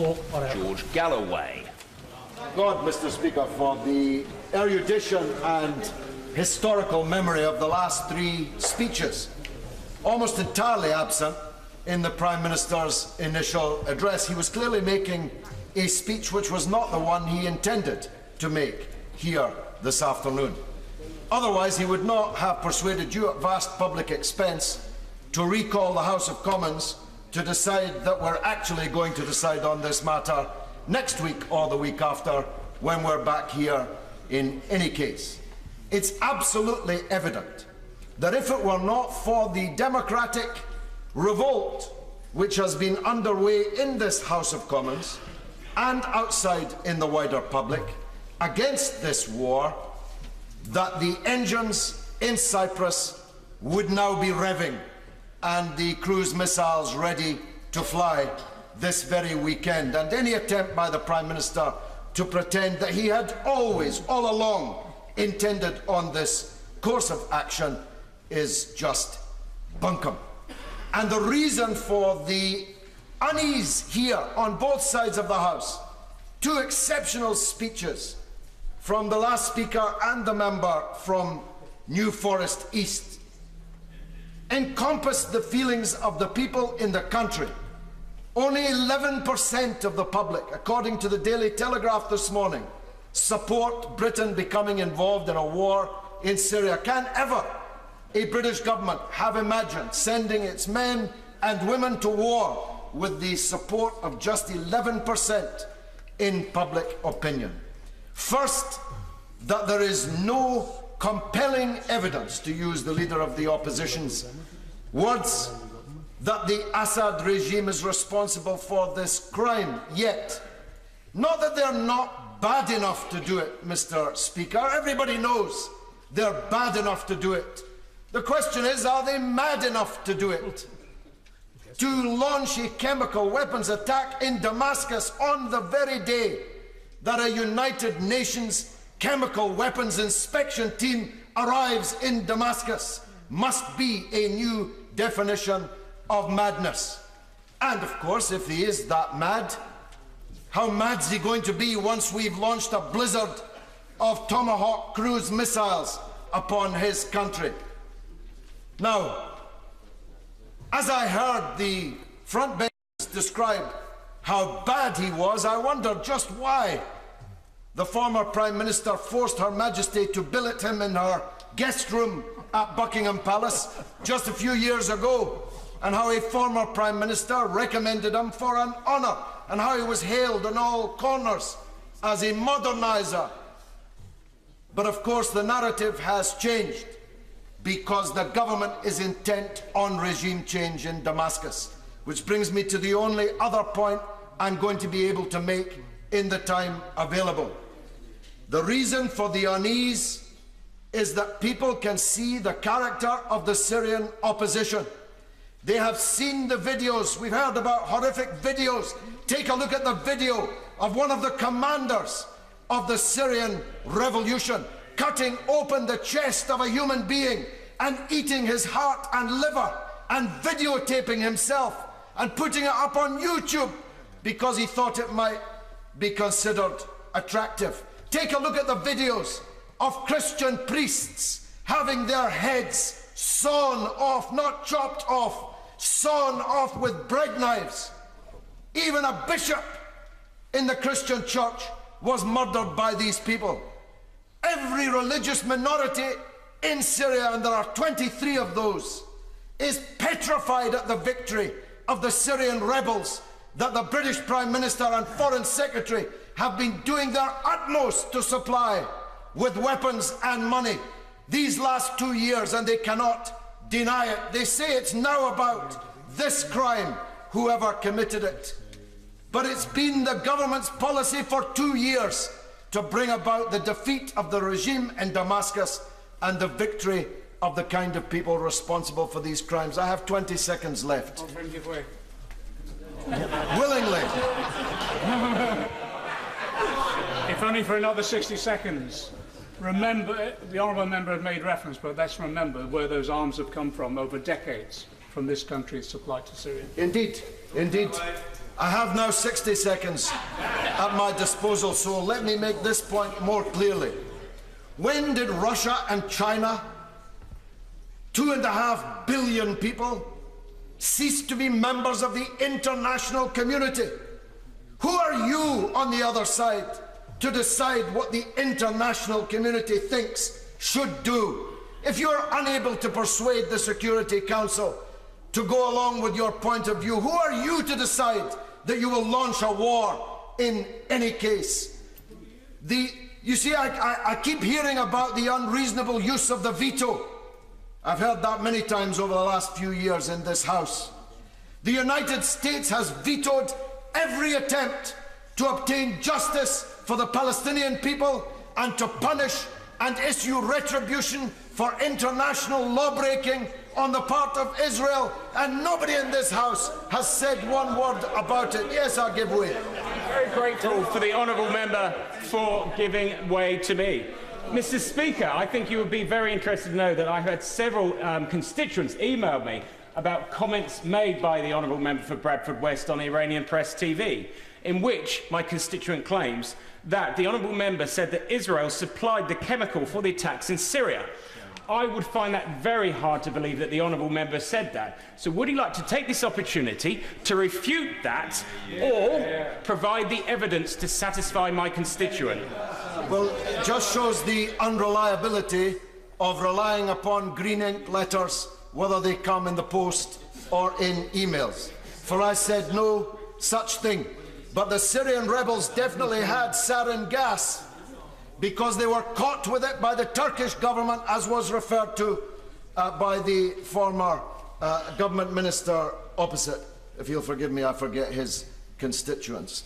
George Galloway. God, Mr. Speaker, for the erudition and historical memory of the last three speeches, almost entirely absent in the Prime Minister's initial address. He was clearly making a speech which was not the one he intended to make here this afternoon. Otherwise, he would not have persuaded you at vast public expense to recall the House of Commons to decide that we're actually going to decide on this matter next week or the week after, when we're back here in any case. It's absolutely evident that if it were not for the democratic revolt which has been underway in this House of Commons and outside in the wider public against this war, that the engines in Cyprus would now be revving and the cruise missiles ready to fly this very weekend. And any attempt by the Prime Minister to pretend that he had always, all along, intended on this course of action is just bunkum. And the reason for the unease here on both sides of the House, two exceptional speeches from the last speaker and the member from New Forest East, encompassed the feelings of the people in the country. Only 11% of the public, according to the Daily Telegraph this morning, support Britain becoming involved in a war in Syria. Can ever a British government have imagined sending its men and women to war with the support of just 11% in public opinion? First, that there is no compelling evidence, to use the leader of the opposition's words, that the Assad regime is responsible for this crime yet. Not that they're not bad enough to do it, Mr. Speaker. Everybody knows they're bad enough to do it. The question is, are they mad enough to do it? To launch a chemical weapons attack in Damascus on the very day that a United Nations chemical weapons inspection team arrives in Damascus must be a new definition of madness. And of course, if he is that mad, how mad is he going to be once we've launched a blizzard of Tomahawk cruise missiles upon his country? Now, as I heard the front bench describe how bad he was, I wondered just why the former Prime Minister forced Her Majesty to billet him in her guest room at Buckingham Palace just a few years ago, and how a former Prime Minister recommended him for an honour, and how he was hailed in all corners as a moderniser. But of course the narrative has changed, because the government is intent on regime change in Damascus. Which brings me to the only other point I'm going to be able to make in the time available. The reason for the unease is that people can see the character of the Syrian opposition. They have seen the videos. We've heard about horrific videos. Take a look at the video of one of the commanders of the Syrian revolution cutting open the chest of a human being and eating his heart and liver and videotaping himself and putting it up on YouTube because he thought it might be considered attractive. Take a look at the videos of Christian priests having their heads sawn off, not chopped off, sawn off with bread knives. Even a bishop in the Christian church was murdered by these people. Every religious minority in Syria, and there are 23 of those, is petrified at the victory of the Syrian rebels that the British Prime Minister and Foreign Secretary have been doing their utmost to supply with weapons and money these last 2 years, and they cannot deny it. They say it's now about this crime, whoever committed it. But it's been the government's policy for 2 years to bring about the defeat of the regime in Damascus and the victory of the kind of people responsible for these crimes. I have 20 seconds left. Willingly. If only for another 60 seconds. Remember, the honourable member had made reference, but let's remember where those arms have come from over decades from this country supplied to Syria. Indeed, indeed. I have now 60 seconds at my disposal, so let me make this point more clearly. When did Russia and China, 2.5 billion people, cease to be members of the international community? Who are you on the other side to decide what the international community thinks should do? If you're unable to persuade the Security Council to go along with your point of view, who are you to decide that you will launch a war in any case? You see, I keep hearing about the unreasonable use of the veto. I've heard that many times over the last few years in this House. The United States has vetoed every attempt to obtain justice for the Palestinian people and to punish and issue retribution for international law-breaking on the part of Israel, and nobody in this House has said one word about it. Yes, I'll give way. Very grateful for the honourable member for giving way to me. Mr. Speaker, I think you would be very interested to know that I had several constituents email me about comments made by the honourable member for Bradford West on Iranian Press TV, in which my constituent claims that the honourable member said that Israel supplied the chemical for the attacks in Syria. I would find that very hard to believe that the honourable member said that. So would he like to take this opportunity to refute that or provide the evidence to satisfy my constituent? Well, it just shows the unreliability of relying upon green ink letters, whether they come in the post or in emails. For I said no such thing. But the Syrian rebels definitely had sarin gas, because they were caught with it by the Turkish government, as was referred to by the former government minister opposite. If you'll forgive me, I forget his constituents.